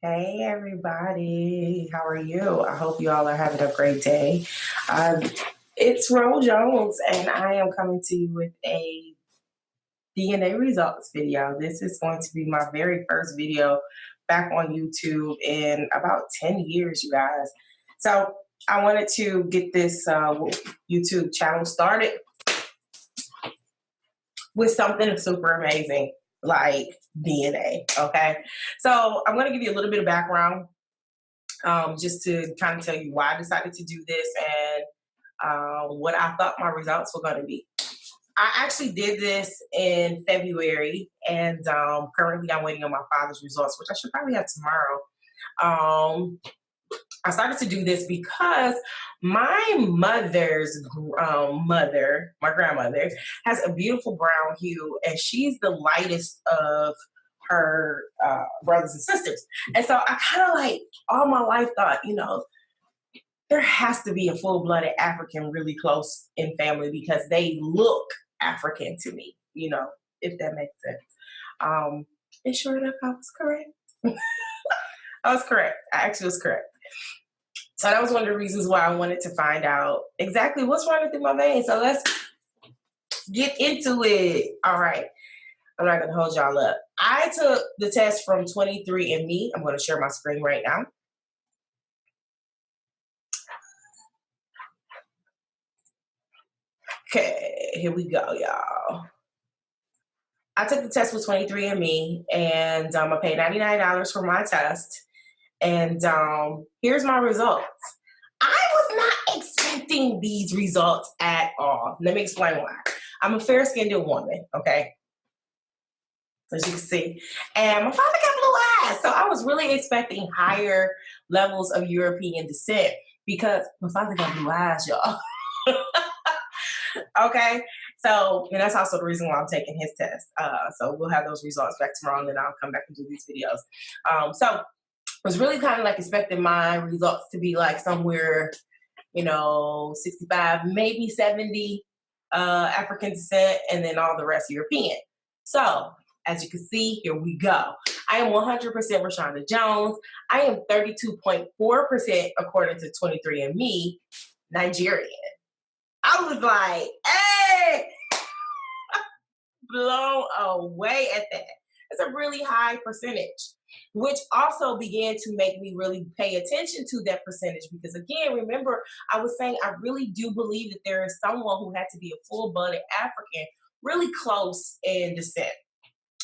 Hey everybody, how are you? I hope you all are having a great day. Um, it's Ro Jones, and I am coming to you with a DNA results video. This is going to be my very first video back on YouTube in about 10 years, you guys. So I wanted to get this YouTube channel started with something super amazing like DNA. Okay, so I'm going to give you a little bit of background just to kind of tell you why I decided to do this and what I thought my results were going to be. I actually did this in February, and currently I'm waiting on my father's results, which I should probably have tomorrow. I started to do this because my mother's mother, my grandmother, has a beautiful brown hue, and she's the lightest of her brothers and sisters. And so I kind of like all my life thought, there has to be a full-blooded African really close in family because they look African to me, if that makes sense. And sure enough, I was correct. I was correct. I actually was correct. So that was one of the reasons why I wanted to find out exactly what's running through my veins. So let's get into it. All right. I'm not going to hold y'all up. I took the test from 23andMe. I'm going to share my screen right now. Okay, here we go, y'all. I took the test with 23andMe, and I paid $99 for my test. And here's my results. I was not expecting these results at all. Let me explain why. I'm a fair-skinned woman, okay? As you can see. And my father got blue eyes. So I was really expecting higher levels of European descent because my father got blue eyes, y'all. Okay? So, and that's also the reason why I'm taking his test. So we'll have those results back tomorrow, and then I'll come back and do these videos. So I was really kind of like expecting my results to be like somewhere, 65, maybe 70 African descent, and then all the rest European. So as you can see, here we go. I am 100% Rashonda Jones. I am 32.4% according to 23andMe, Nigerian. I was like, hey, blown away at that. It's a really high percentage, which also began to make me really pay attention to that percentage because, again, remember, I was saying I really do believe that there is someone who had to be a full-blooded African, really close in descent.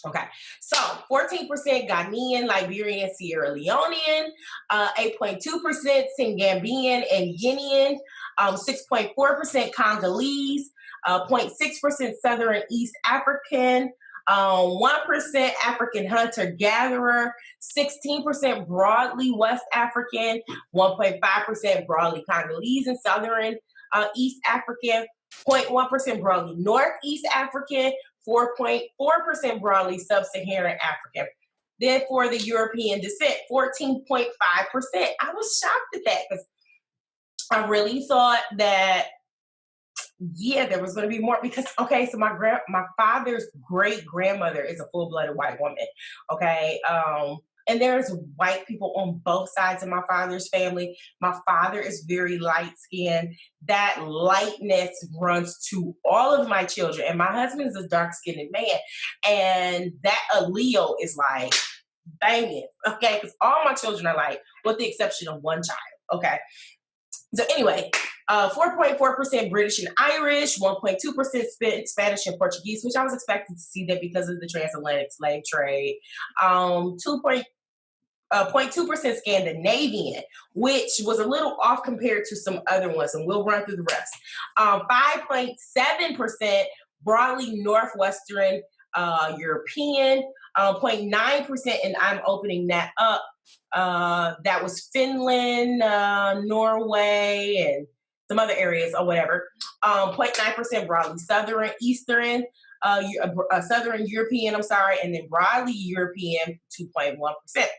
Okay, so 14% Ghanaian, Liberian, Sierra Leonean, 8.2% Sengambian and Guinean, 6.4% Congolese, 0.6% Southern East African, 1% African hunter-gatherer, 16% broadly West African, 1.5% broadly Congolese and Southern East African, 0.1% broadly Northeast African, 4.4% broadly Sub-Saharan African. Then for the European descent, 14.5%. I was shocked at that because I really thought that, there was going to be more because, okay, so my father's great grandmother is a full-blooded white woman, okay? And there's white people on both sides of my father's family. My father is very light-skinned. That lightness runs to all of my children. And my husband is a dark-skinned man. And that allele is like banging, okay? Because all my children are like, with the exception of one child, okay? So anyway, 4.4% British and Irish, 1.2% Spanish and Portuguese, which I was expecting to see that because of the transatlantic slave trade. 0.2% Scandinavian, which was a little off compared to some other ones, and we'll run through the rest. 5.7% broadly Northwestern European, 0.9%, and I'm opening that up. That was Finland, Norway, and some other areas or whatever. 0.9% broadly Southern Eastern, Southern European, and then broadly European, 2.1%.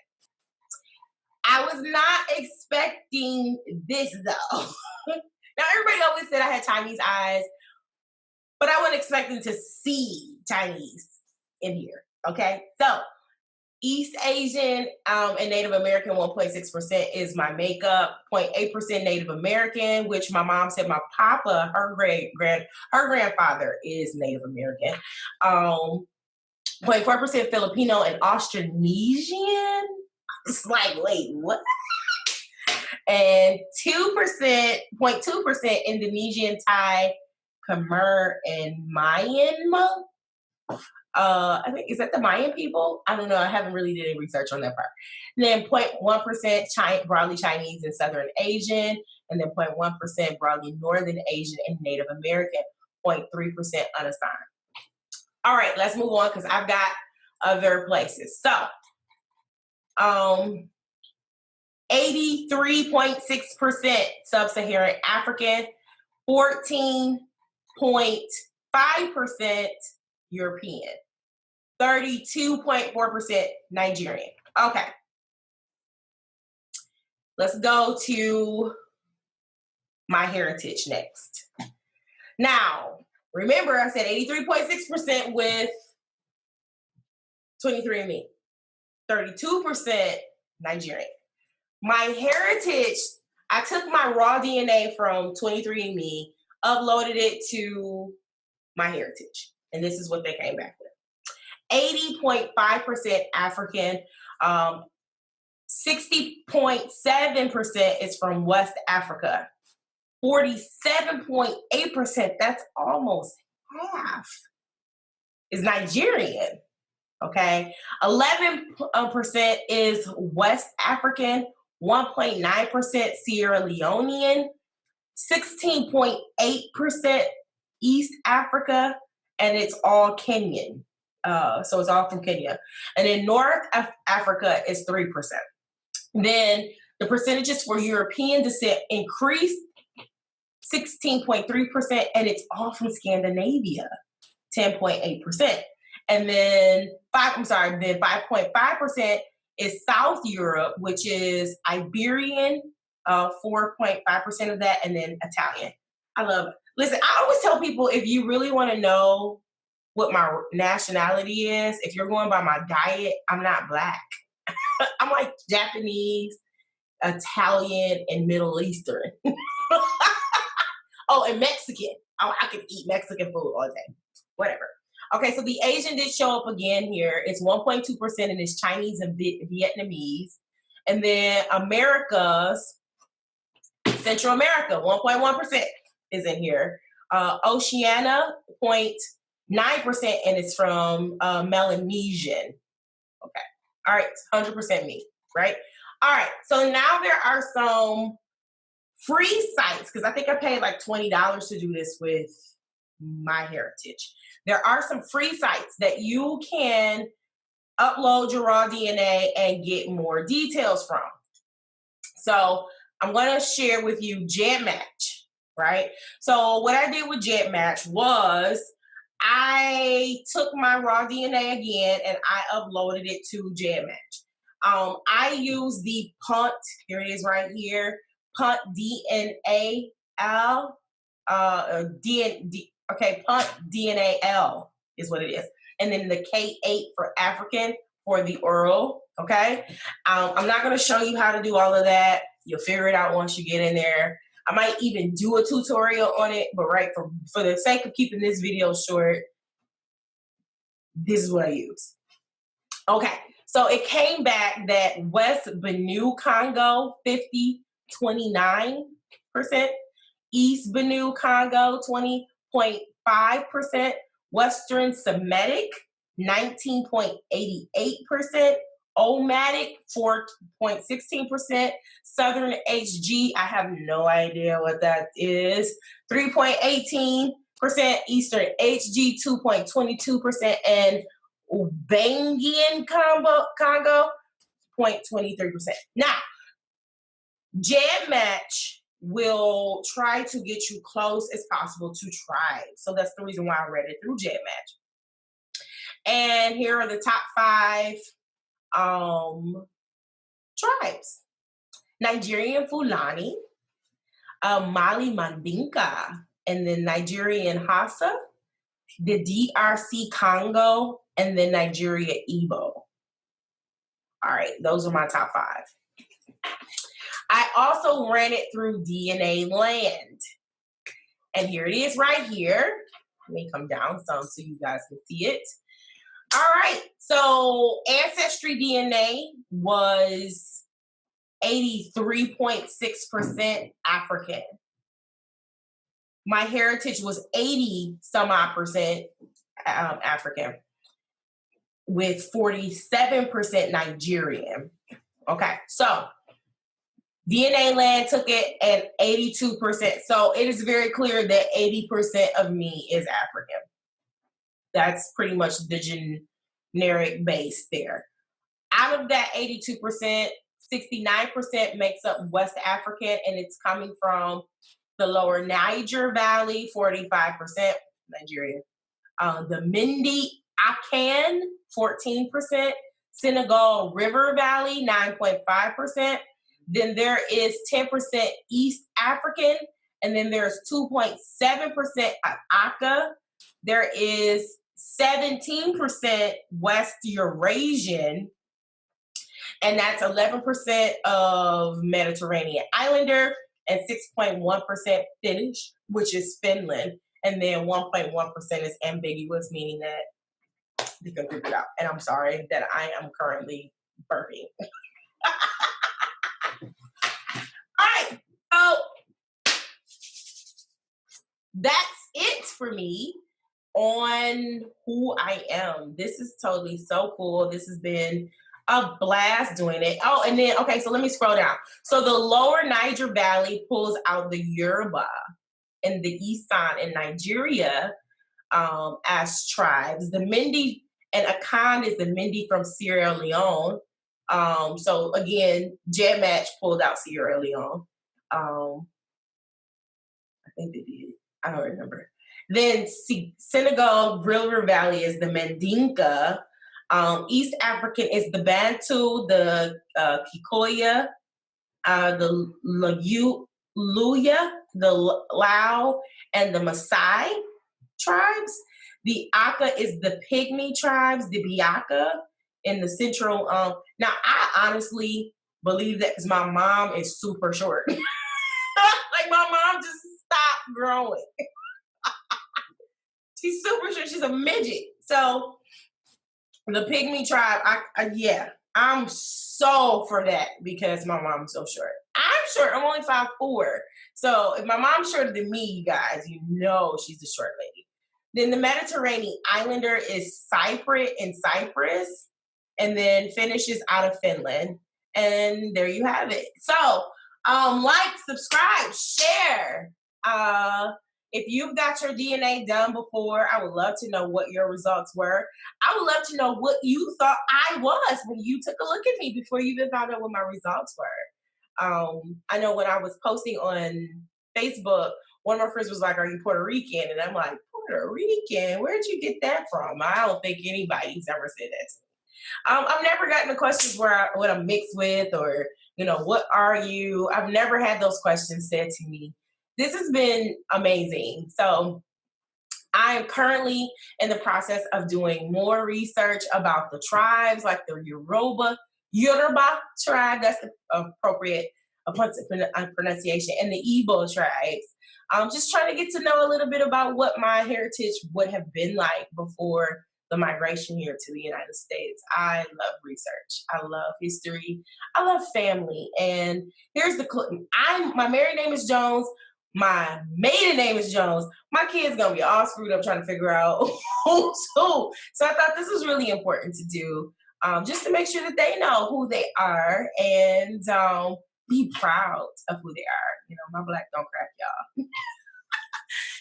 I was not expecting this though. Now everybody always said I had Chinese eyes, but I wasn't expecting to see Chinese in here. Okay, so East Asian and Native American, 1.6% is my makeup. 0.8% Native American, which my mom said my papa, her grandfather is Native American. 0.4% Filipino and Austronesian. It's like, wait, what? And 2%, 0.2% Indonesian, Thai, Khmer, and Myanmar. I think, is that the Mayan people? I don't know. I haven't really did any research on that part. And then 0.1% broadly Chinese and Southern Asian, and then 0.1% broadly Northern Asian and Native American, 0.3% unassigned. All right, let's move on because I've got other places. So, 83.6% Sub-Saharan African, 14.5% European, 32.4% Nigerian. Okay. Let's go to my heritage next. Now, remember I said 83.6% with 23andMe, 32% Nigerian. My heritage, I took my raw DNA from 23andMe, uploaded it to my heritage, and this is what they came back with. 80.5% African, 60.7% is from West Africa, 47.8%, that's almost half, is Nigerian, okay? 11% is West African, 1.9% Sierra Leonean, 16.8% East Africa, and it's all Kenyan. So it's all from Kenya. And then North Africa is 3%. Then the percentages for European descent increased 16.3%, and it's all from Scandinavia, 10.8%. And then 5.5% is South Europe, which is Iberian, 4.5% of that, and then Italian. I love it. Listen, I always tell people, if you really want to know what my nationality is, if you're going by my diet, I'm not Black. I'm like Japanese, Italian, and Middle Eastern. Oh, and Mexican. I could eat Mexican food all day. Whatever. Okay, so the Asian did show up again here. It's 1.2%, and it's Chinese and Vietnamese. And then Americas, Central America, 1.1% is in here. Oceania, 0.9%, and it's from Melanesian. Okay. All right, 100% me, right? All right, so now there are some free sites, because I think I paid like $20 to do this with my heritage. There are some free sites that you can upload your raw DNA and get more details from. So I'm going to share with you GED MATCH, right? So what I did with GED MATCH was I took my raw DNA again and I uploaded it to GED MATCH. I use the PUNT, here it is right here, PUNT DNAL, PUNT DNAL is what it is. And then the K8 for African for the oral, okay? I'm not gonna show you how to do all of that. You'll figure it out once you get in there. I might even do a tutorial on it, but right, for the sake of keeping this video short, this is what I use. Okay, so it came back that West Benue Congo, 29%, East Benue Congo, 20.5%, Western Semitic, 19.88%, Omatic, 4.16%, Southern HG, I have no idea what that is, 3.18%, Eastern HG, 2.22%, and Ubangian Congo, 0.23%. Now, GED MATCH will try to get you close as possible to tribes. So that's the reason why I read it through GED MATCH. And here are the top 5 tribes. Nigerian Fulani, Mali Mandinka, and then Nigerian Hausa, the DRC Congo, and then Nigeria Igbo. All right, those are my top 5. I also ran it through DNA Land. And here it is right here. Let me come down some so you guys can see it. All right, so Ancestry DNA was 83.6% African. My heritage was 80-some-odd% African, with 47% Nigerian. Okay, so DNA Land took it at 82%. So it is very clear that 80% of me is African. That's pretty much the generic base there. Out of that 82%, 69% makes up West African, and it's coming from the lower Niger Valley, 45%, Nigeria. The Mindi Akan, 14%. Senegal River Valley, 9.5%. Then there is 10% East African, and then there's 2.7% Aka. There is 17% West Eurasian, and that's 11% of Mediterranean Islander, and 6.1% Finnish, which is Finland, and then 1.1% is ambiguous, meaning that they can figure it out. And I'm sorry that I am currently burping. All right, so that's it for me on who I am. This is totally so cool. This has been a blast doing it. Oh, and then, okay, so let me scroll down. So the lower Niger Valley pulls out the Yoruba and the Isan in Nigeria as tribes. The Mindi and Akan is the Mindi from Sierra Leone. So again, GED Match pulled out Sierra Leone. I think they did. I don't remember. Then Senegal River Valley is the Mandinka. East African is the Bantu, the Kikoya, the Luya, the Lao, and the Maasai tribes. The Aka is the Pygmy tribes, the Biaka in the central. Now, I honestly believe that because my mom is super short. Like, my mom just stopped growing. She's super short. She's a midget. So the Pygmy tribe, yeah, I'm so for that because my mom's so short. I'm short. I'm only 5'4". So if my mom's shorter than me, you guys, you know she's a short lady. Then the Mediterranean Islander is Cypriot in Cyprus, and then Finnish is out of Finland. And there you have it. So like, subscribe, share. If you've got your DNA done before, I would love to know what your results were. I would love to know what you thought I was when you took a look at me before you even found out what my results were. I know when I was posting on Facebook, one of my friends was like, "Are you Puerto Rican?" And I'm like, "Puerto Rican? Where'd you get that from?" I don't think anybody's ever said that to me. I've never gotten the questions where what I'm mixed with, or, you know, what are you? I've never had those questions said to me. This has been amazing. So I am currently in the process of doing more research about the tribes, like the Yoruba tribe, that's the appropriate pronunciation, and the Igbo tribes. I'm just trying to get to know a little bit about what my heritage would have been like before the migration here to the United States. I love research. I love history. I love family. And here's the clue. My married name is Jones. My maiden name is Jones. My kid's gonna be all screwed up trying to figure out who's who. So I thought this was really important to do, just to make sure that they know who they are and be proud of who they are. You know, my black don't crack, y'all.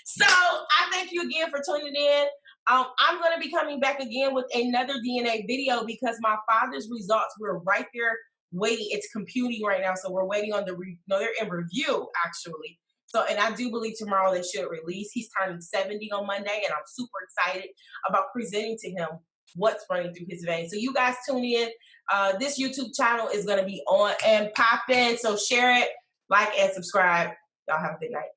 So I thank you again for tuning in. I'm going to be coming back again with another DNA video because my father's results were right there waiting. It's computing right now, so we're waiting on they're in review, actually. So, and I do believe tomorrow they should release. He's turning 70 on Monday, and I'm super excited about presenting to him what's running through his veins. So you guys tune in. This YouTube channel is going to be on and popping, so share it, like, and subscribe. Y'all have a good night.